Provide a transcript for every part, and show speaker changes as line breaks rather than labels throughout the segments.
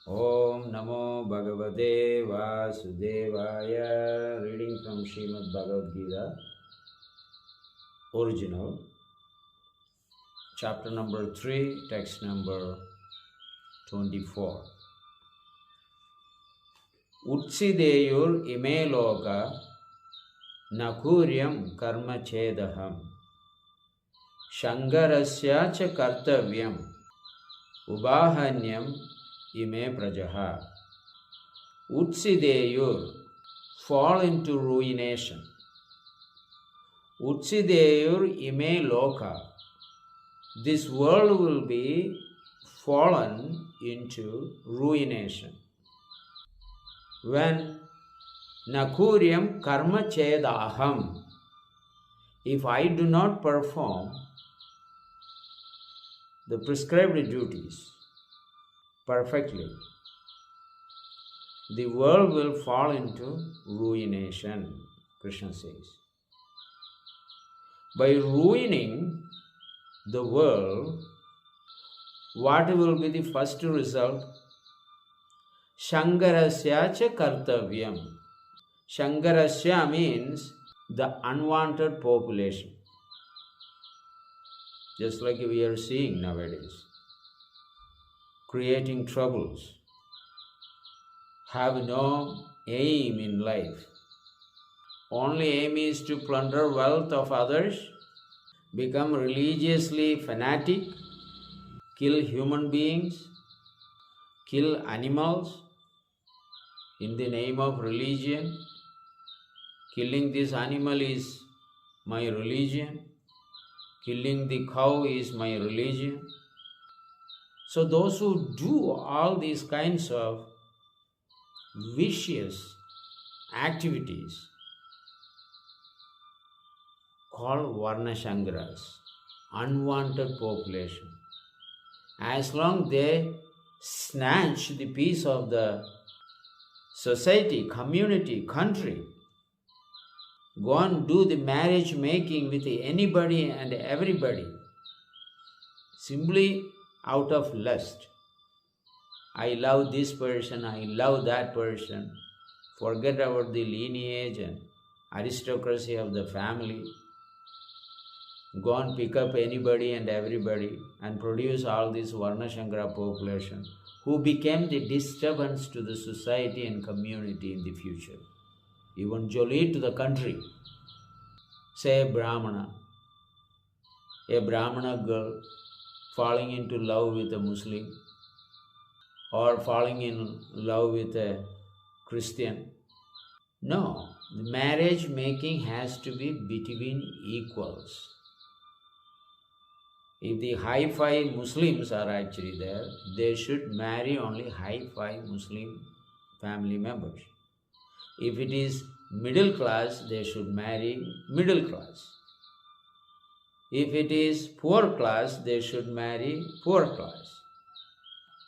Om Namo Bhagavate Vasudevaya. Reading from Srimad Bhagavad Gita, original, chapter number 3, text number 24. Utsideyur ime loka nakuryam karma chedaham shangarasya cha kartavyam ubahanyam ime prajaha. Utsideyur, fall into ruination. Utsideyur ime loka, this world will be fallen into ruination. When nakuryam karma chedaham, if I do not perform the prescribed duties perfectly, the world will fall into ruination, Krishna says. By ruining the world, what will be the first result? Shangarasya cha kartavyam. Shangarasya means the unwanted population, just like we are seeing nowadays, creating troubles, have no aim in life. Only aim is to plunder wealth of others, become religiously fanatic, kill human beings, kill animals in the name of religion. Killing this animal is my religion. Killing the cow is my religion. So those who do all these kinds of vicious activities called Varnashangaras, unwanted population. As long they snatch the peace of the society, community, country, go and do the marriage making with anybody and everybody, simply out of lust. I love this person, I love that person. Forget about the lineage and aristocracy of the family. Go and pick up anybody and everybody and produce all this Varnashankara population who became the disturbance to the society and community in the future. Even jolly to the country. Say a Brahmana girl falling into love with a Muslim or falling in love with a Christian. No, the marriage making has to be between equals. If the high-fi Muslims are actually there, they should marry only high-fi Muslim family members. If it is middle class, they should marry middle class. If it is poor class, they should marry poor class.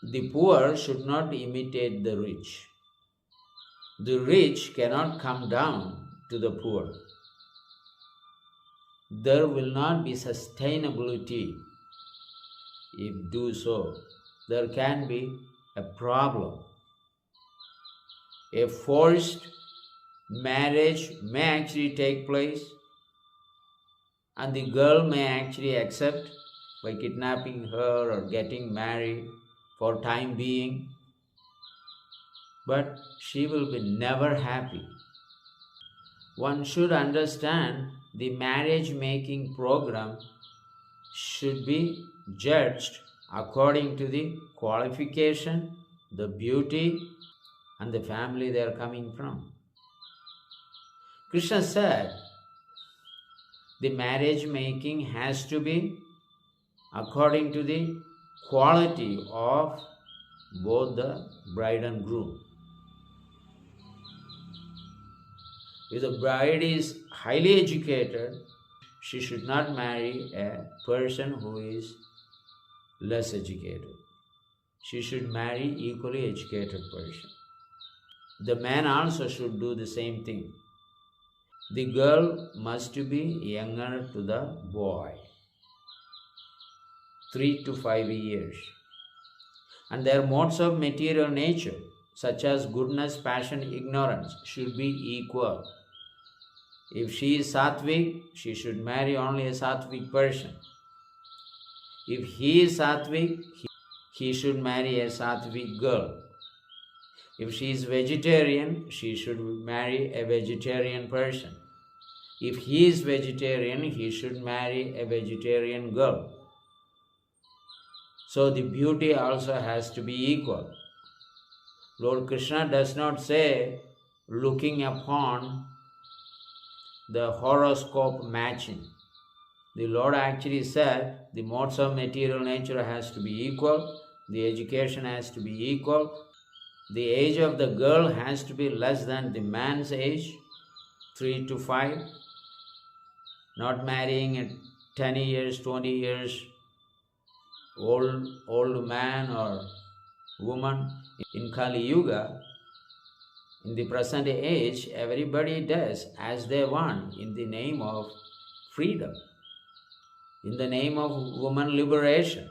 The poor should not imitate the rich. The rich cannot come down to the poor. There will not be sustainability. If do so, there can be a problem. A forced marriage may actually take place, and the girl may actually accept by kidnapping her or getting married for time being, but she will be never happy. One should understand the marriage making program should be judged according to the qualification, the beauty, and the family they are coming from. Krishna said the marriage making has to be according to the quality of both the bride and groom. If the bride is highly educated, she should not marry a person who is less educated. She should marry equally educated person. The man also should do the same thing. The girl must be younger to the boy, 3 to 5 years. And their modes of material nature, such as goodness, passion, ignorance, should be equal. If she is sattvic, she should marry only a sattvic person. If he is sattvic, he should marry a sattvic girl. If she is vegetarian, she should marry a vegetarian person. If he is vegetarian, he should marry a vegetarian girl. So the beauty also has to be equal. Lord Krishna does not say looking upon the horoscope matching. The Lord actually said the modes of material nature has to be equal, the education has to be equal, the age of the girl has to be less than the man's age, 3 to 5, not marrying a 10 years, 20 years old man or woman. In Kali Yuga, in the present age, everybody does as they want in the name of freedom, in the name of woman liberation.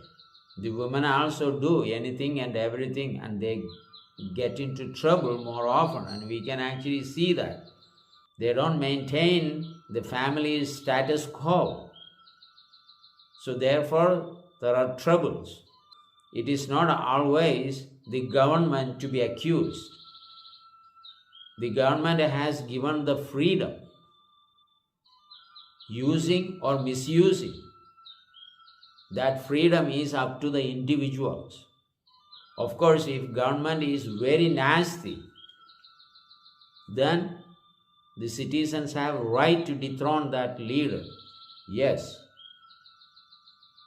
The women also do anything and everything, and they get into trouble more often, and we can actually see that. They don't maintain the family's status quo. So therefore, there are troubles. It is not always the government to be accused. The government has given the freedom. Using or misusing, that freedom is up to the individuals. Of course, if government is very nasty, then the citizens have right to dethrone that leader. Yes,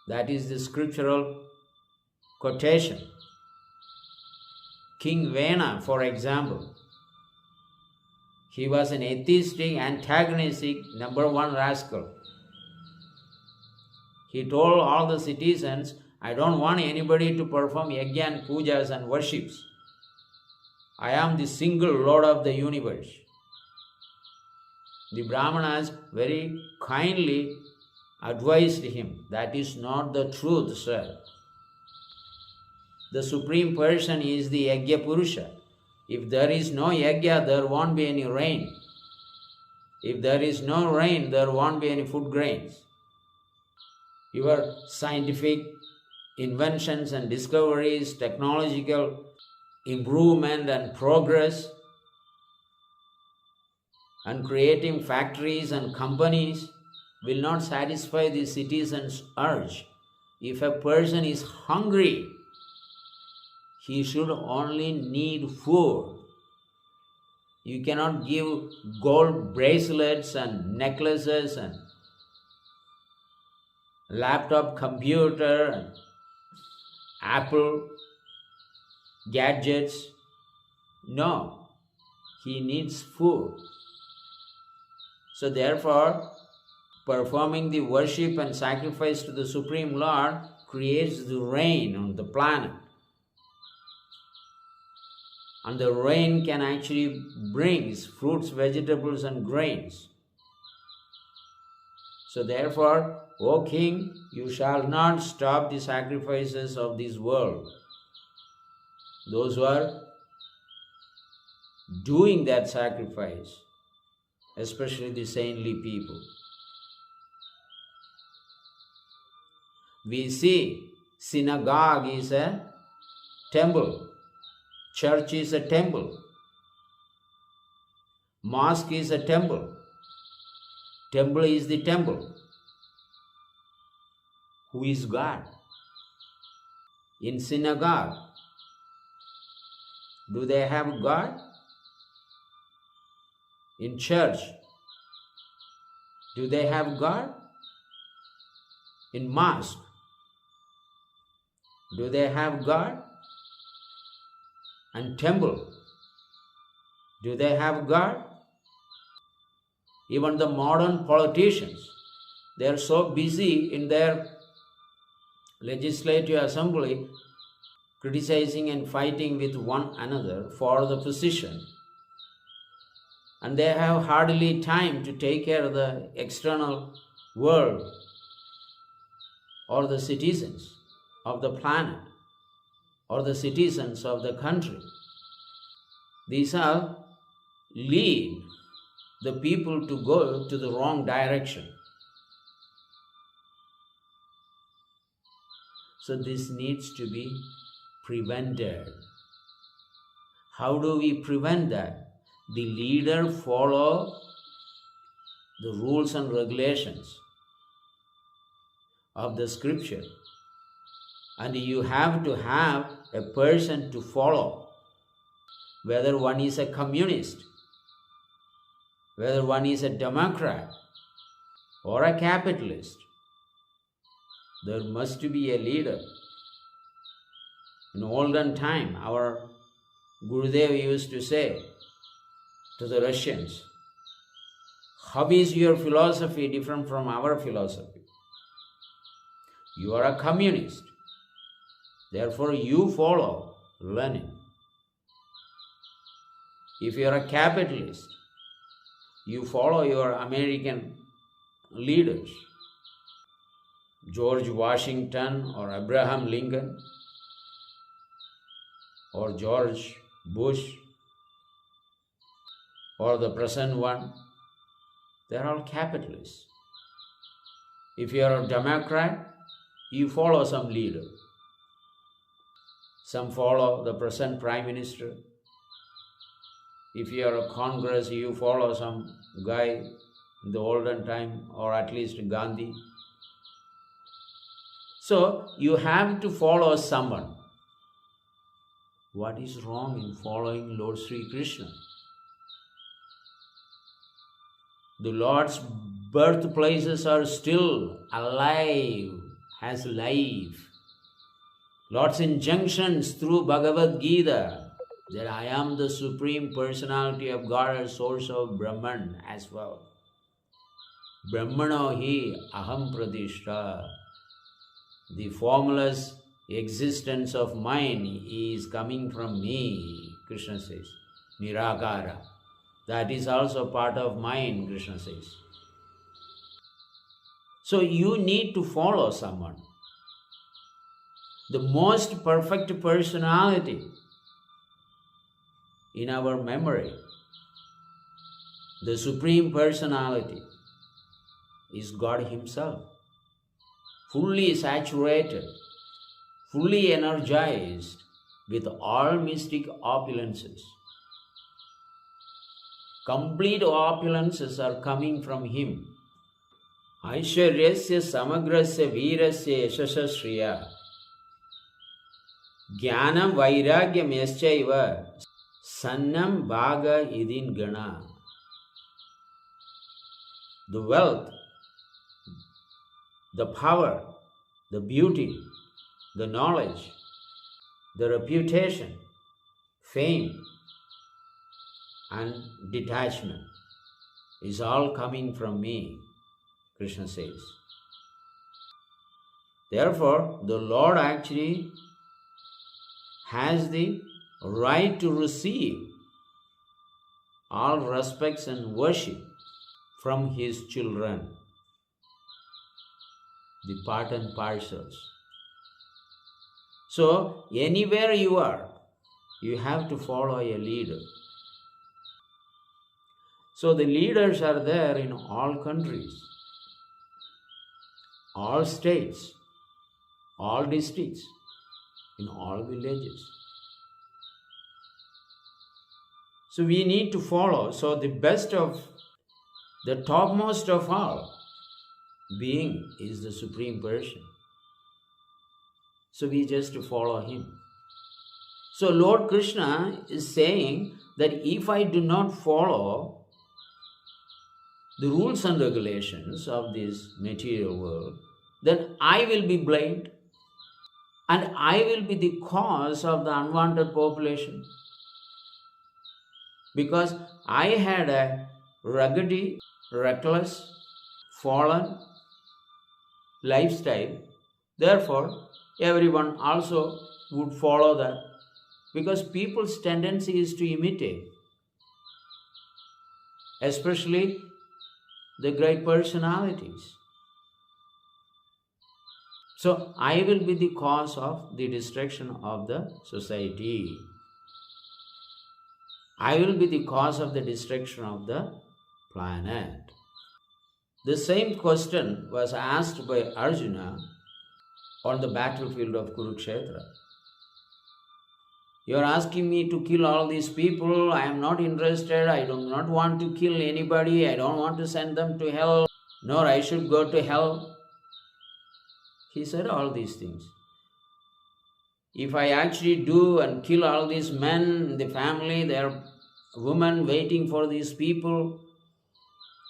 that is the scriptural quotation. King Vena, for example, he was an atheistic, antagonistic, #1 rascal. He told all the citizens, I don't want anybody to perform yajna and pujas and worships. I am the single Lord of the universe. The Brahmanas very kindly advised him, that is not the truth, sir. The Supreme Person is the Yajna Purusha. If there is no yajna, there won't be any rain. If there is no rain, there won't be any food grains. Your scientific inventions and discoveries, technological improvement and progress, and creating factories and companies will not satisfy the citizens' urge. If a person is hungry, he should only need food. You cannot give gold bracelets and necklaces and laptop computer and Apple gadgets. No, he needs food. So therefore, performing the worship and sacrifice to the Supreme Lord creates the rain on the planet. And the rain can actually bring fruits, vegetables and grains. So therefore, O King, you shall not stop the sacrifices of this world. Those who are doing that sacrifice, especially the saintly people. We see synagogue is a temple. Church is a temple. Mosque is a temple. Temple is the temple. Who is God? In synagogue, do they have God? In church, do they have God? In mosque, do they have God? And temple, do they have God? Even the modern politicians, they are so busy in their legislative assembly criticizing and fighting with one another for the position, and they have hardly time to take care of the external world or the citizens of the planet. or the citizens of the country. These all lead the people to go to the wrong direction. So this needs to be prevented. How do we prevent that? The leader follow the rules and regulations of the scripture. And you have to have a person to follow, whether one is a communist, whether one is a Democrat or a capitalist. There must be a leader. In olden time, our Gurudev used to say to the Russians, how is your philosophy different from our philosophy? You are a communist. Therefore, you follow Lenin. If you are a capitalist, you follow your American leaders, George Washington or Abraham Lincoln or George Bush or the present one. They are all capitalists. If you are a Democrat, you follow some leader. Some follow the present Prime Minister. If you are a Congress, you follow some guy in the olden time, or at least Gandhi. So you have to follow someone. What is wrong in following Lord Sri Krishna? The Lord's birthplaces are still alive, has life. Lord's injunctions through Bhagavad Gita that I am the Supreme Personality of God as source of Brahman as well. Brahmano hi aham pratishta. The formless existence of mine is coming from me, Krishna says. Nirakara. That is also part of mine, Krishna says. So you need to follow someone. The most perfect personality in our memory, the Supreme Personality, is God Himself, fully saturated, fully energized with all mystic opulences. Complete opulences are coming from Him. Aishwaryasya samagrasya veerasya yashasashriya Jnanam vairagyam yaschaiva sannam bhaga idin gana. The wealth, the power, the beauty, the knowledge, the reputation, fame, and detachment is all coming from me, Krishna says. Therefore, the Lord actually has the right to receive all respects and worship from His children, the part and parcels. So, anywhere you are, you have to follow a leader. So, the leaders are there in all countries, all states, all districts, in all villages. So we need to follow. So the best of, the topmost of all being is the Supreme Person. So we just follow Him. So Lord Krishna is saying that if I do not follow the rules and regulations of this material world, then I will be blamed. And I will be the cause of the unwanted population. Because I had a ruggedy, reckless, fallen lifestyle. Therefore, everyone also would follow that. Because people's tendency is to imitate. Especially the great personalities. So I will be the cause of the destruction of the society. I will be the cause of the destruction of the planet. The same question was asked by Arjuna on the battlefield of Kurukshetra. You are asking me to kill all these people. I am not interested. I do not want to kill anybody. I don't want to send them to hell, nor I should go to hell. He said all these things. If I actually do and kill all these men, the family, their women waiting for these people,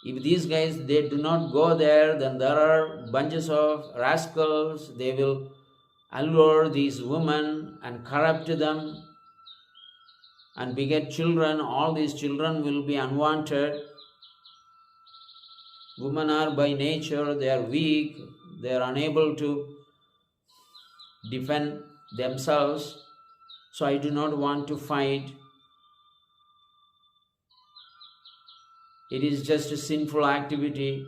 if these guys, they do not go there, then there are bunches of rascals. They will allure these women and corrupt them and beget children. All these children will be unwanted. Women are by nature, they are weak. They are unable to defend themselves. So I do not want to fight. It is just a sinful activity,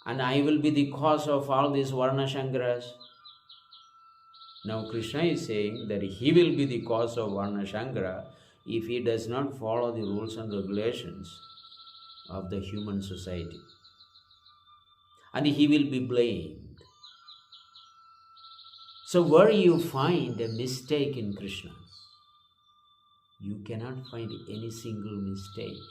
and I will be the cause of all these Varna Shankaras. Now Krishna is saying that he will be the cause of Varna Shankara if he does not follow the rules and regulations of the human society. And he will be blamed. So where you find a mistake in Krishna? You cannot find any single mistake.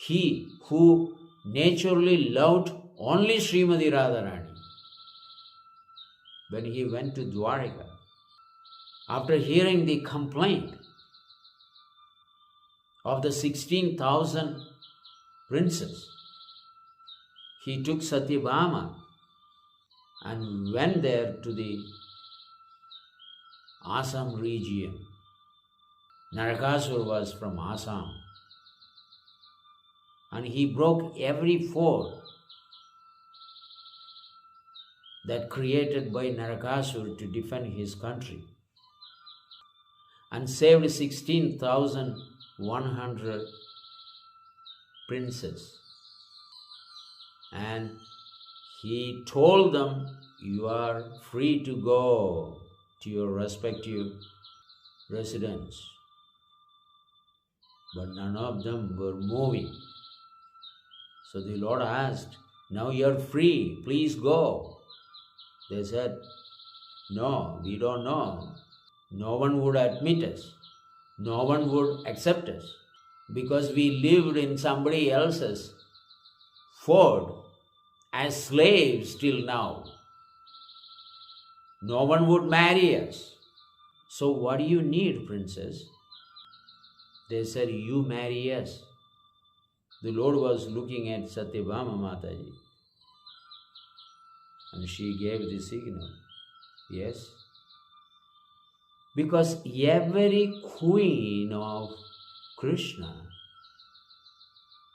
He who naturally loved only Srimati Radharani, when he went to Dwarika, after hearing the complaint of the 16,000 princes, he took Satyabhama and went there to the Assam region. Narakasura was from Assam. And he broke every fort that created by Narakasura to defend his country, and saved 16,100 princes. And he told them, you are free to go to your respective residence. But none of them were moving. So the Lord asked, now you are free, please go. They said, no, we don't know. No one would admit us. No one would accept us, because we lived in somebody else's fort as slaves till now. No one would marry us. So what do you need, princess? They said, you marry us. The Lord was looking at Satyabhama Mataji, and she gave the signal, yes. Because every queen of Krishna,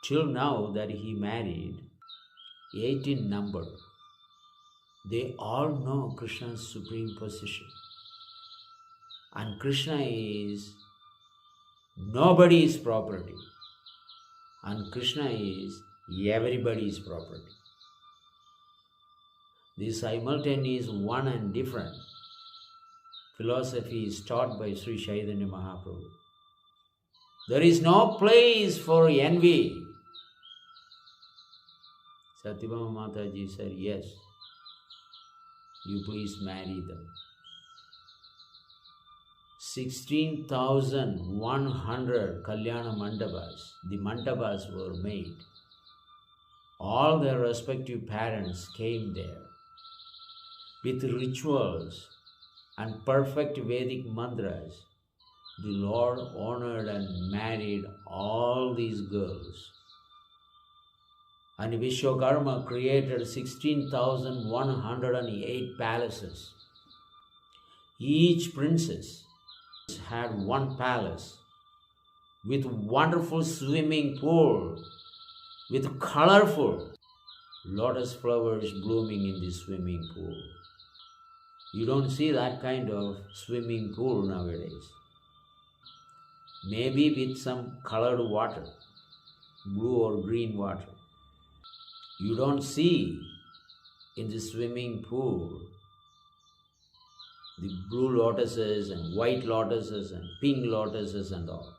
till now that he married, 18 number, they all know Krishna's supreme position. And Krishna is nobody's property. And Krishna is everybody's property. This simultaneous one and different philosophy is taught by Sri Chaitanya Mahaprabhu. There is no place for envy. Satyabhama Mataji said, yes, you please marry them. 16,100 Kalyana Mandabas, the Mandabas were made. All their respective parents came there with rituals and perfect Vedic mantras. The Lord honored and married all these girls. And Vishwakarma created 16,108 palaces. Each princess had one palace with wonderful swimming pool, with colorful lotus flowers blooming in the swimming pool. You don't see that kind of swimming pool nowadays. Maybe with some colored water, blue or green water. You don't see in the swimming pool, the blue lotuses and white lotuses and pink lotuses and all.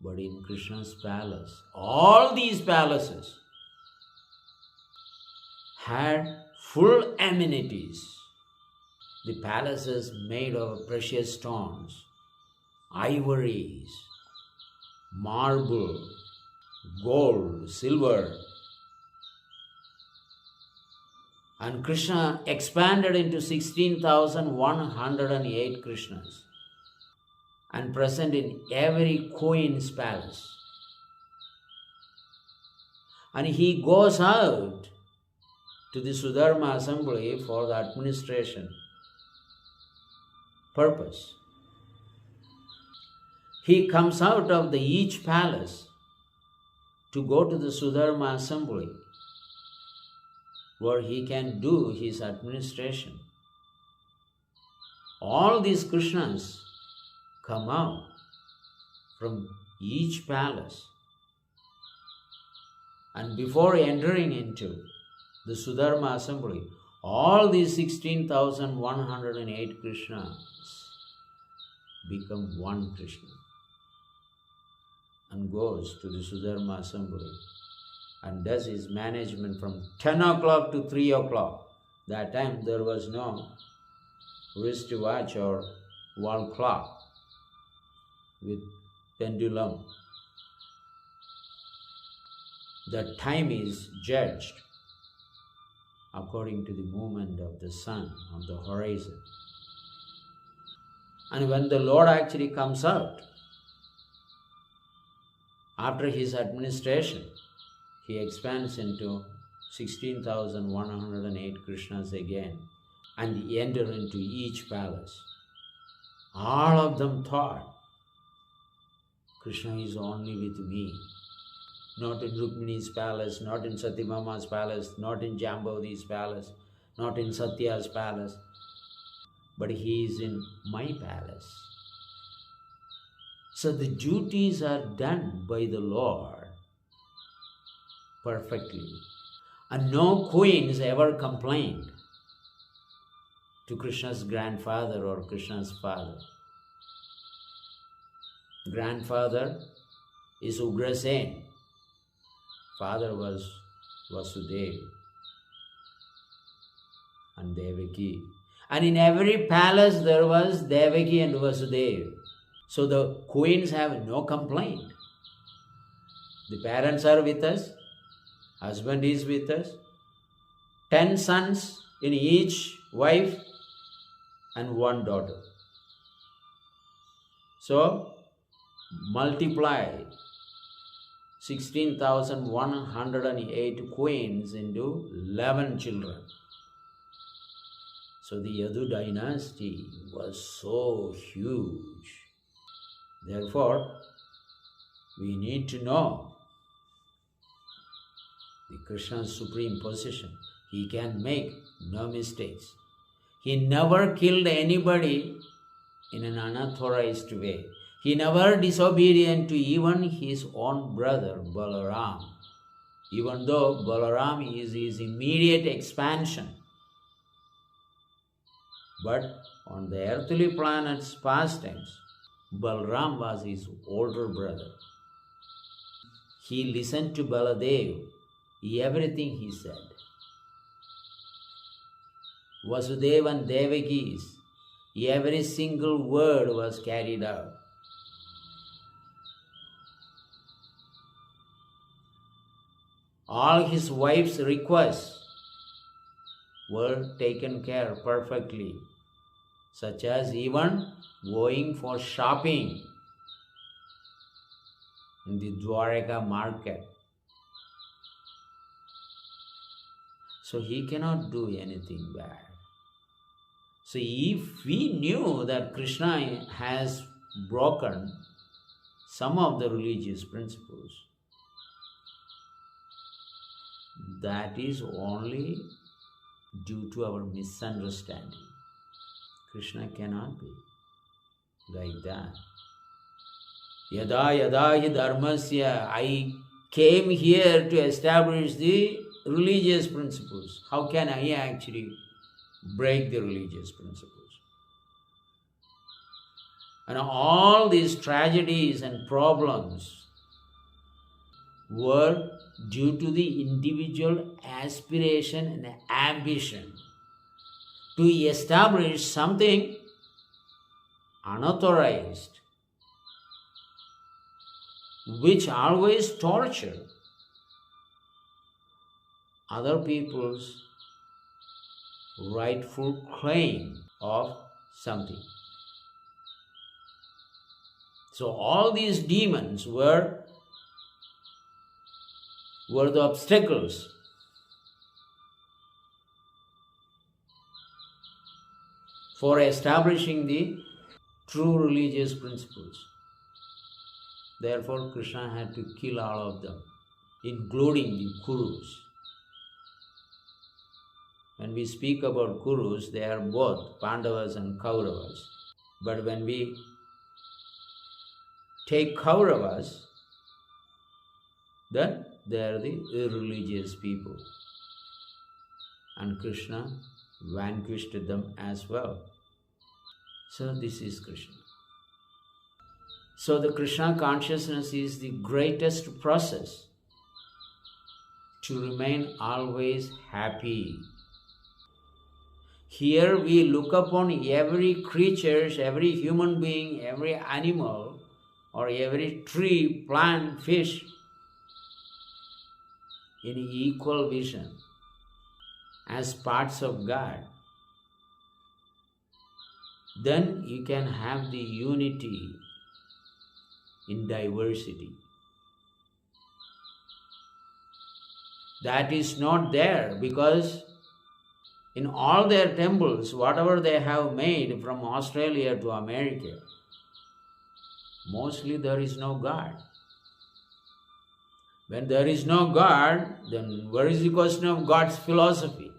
But in Krishna's palace, all these palaces had full amenities. The palaces made of precious stones, ivories, marble, gold, silver. And Krishna expanded into 16,108 Krishnas and present in every queen's palace. And he goes out to the Sudharma assembly for the administration purpose. He comes out of each palace to go to the Sudharma assembly where he can do his administration. All these Krishnas come out from each palace, and before entering into the Sudharma assembly, all these 16,108 Krishnas become one Krishna and goes to the Sudharma assembly and does his management from 10 o'clock to 3 o'clock. That time there was no wristwatch or wall clock with pendulum. The time is judged according to the movement of the sun on the horizon. And when the Lord actually comes out, after his administration, he expands into 16,108 Krishnas again and enter into each palace. All of them thought, Krishna is only with me. Not in Rukmini's palace, not in Satyabhama's palace, not in Jambavati's palace, not in Satya's palace, but he is in my palace. So the duties are done by the Lord perfectly. And no queens ever complained to Krishna's grandfather or Krishna's father. Grandfather is Ugrasen. Father was Vasudeva and Devaki. And in every palace there was Devaki and Vasudeva. So the queens have no complaint. The parents are with us, husband is with us, 10 sons in each wife and 1 daughter. So multiply 16,108 queens into 11 children. So the Yadu dynasty was so huge. Therefore, we need to know the Krishna's supreme position. He can make no mistakes. He never killed anybody in an unauthorized way. He never disobedient to even his own brother Balaram, even though Balaram is his immediate expansion. But on the earthly planet's pastimes, Balaram was his older brother. He listened to Baladev, everything he said. Vasudeva and Devaki's, every single word was carried out. All his wife's requests were taken care perfectly, such as even going for shopping in the Dwaraka market. So he cannot do anything bad. So if we knew that Krishna has broken some of the religious principles, that is only due to our misunderstanding. Krishna cannot be like that. Yada yada hi dharmasya. I came here to establish the religious principles. How can I actually break the religious principles? And all these tragedies and problems were due to the individual aspiration and ambition to establish something unauthorized, which always torture other people's rightful claim of something. So all these demons were the obstacles for establishing the true religious principles. Therefore, Krishna had to kill all of them, including the Kurus. When we speak about Kurus, they are both Pandavas and Kauravas. But when we take Kauravas, then they are the irreligious people. And Krishna vanquished them as well. So this is Krishna. So the Krishna consciousness is the greatest process to remain always happy. Here we look upon every creature, every human being, every animal, or every tree, plant, fish, in equal vision as parts of God. Then you can have the unity in diversity. That is not there because in all their temples, whatever they have made from Australia to America, mostly there is no God. When there is no God, then where is the question of God's philosophy?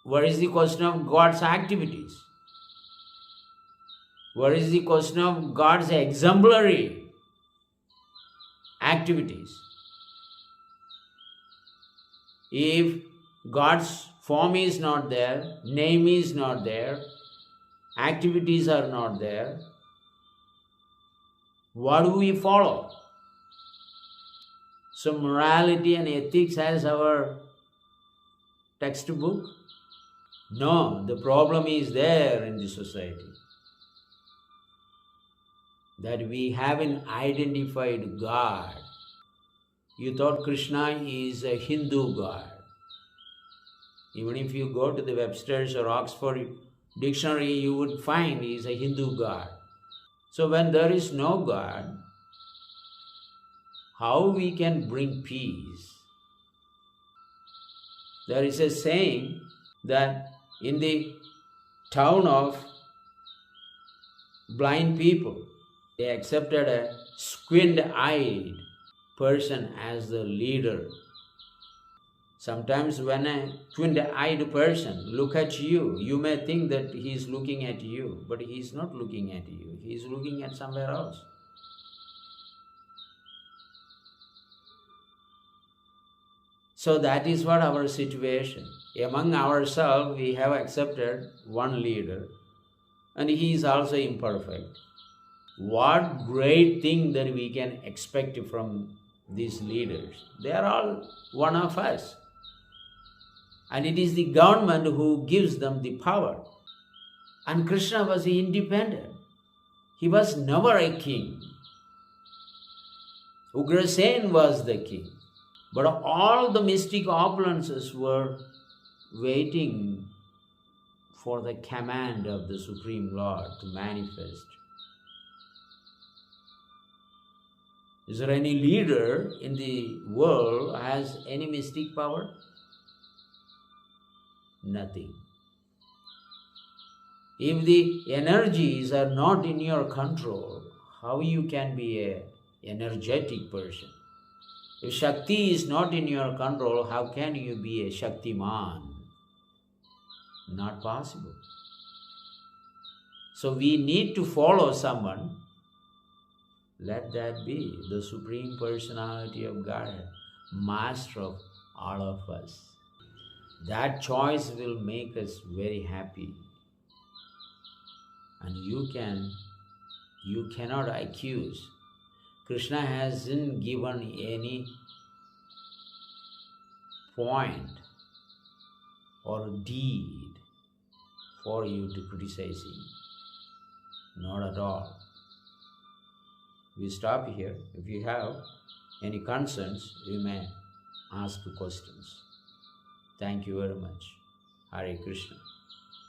Where is the question of God's activities? Where is the question of God's exemplary activities? If God's form is not there, name is not there, activities are not there, what do we follow? So morality and ethics as our textbook? No, the problem is there in the society. That we haven't identified God. You thought Krishna is a Hindu God. Even if you go to the Webster's or Oxford dictionary, you would find he is a Hindu God. So when there is no God, how we can bring peace? There is a saying that in the town of blind people, they accepted a squint-eyed person as the leader. Sometimes when a squint-eyed person look at you, you may think that he is looking at you, but he is not looking at you. He is looking at somewhere else. So that is what our situation. Among ourselves, we have accepted one leader, and he is also imperfect. What great thing that we can expect from these leaders? They are all one of us. And it is the government who gives them the power. And Krishna was independent. He was never a king. Ugrasen was the king. But all the mystic opulences were waiting for the command of the Supreme Lord to manifest. Is there any leader in the world who has any mystic power? Nothing. If the energies are not in your control, how you can be an energetic person? If Shakti is not in your control, how can you be a Shaktiman? Not possible. So we need to follow someone. Let that be the Supreme Personality of Godhead, Master of all of us. That choice will make us very happy. And you cannot accuse. Krishna hasn't given any point or deed for you to criticize him. Not at all. We stop here. If you have any concerns, you may ask questions. Thank you very much. Hare Krishna.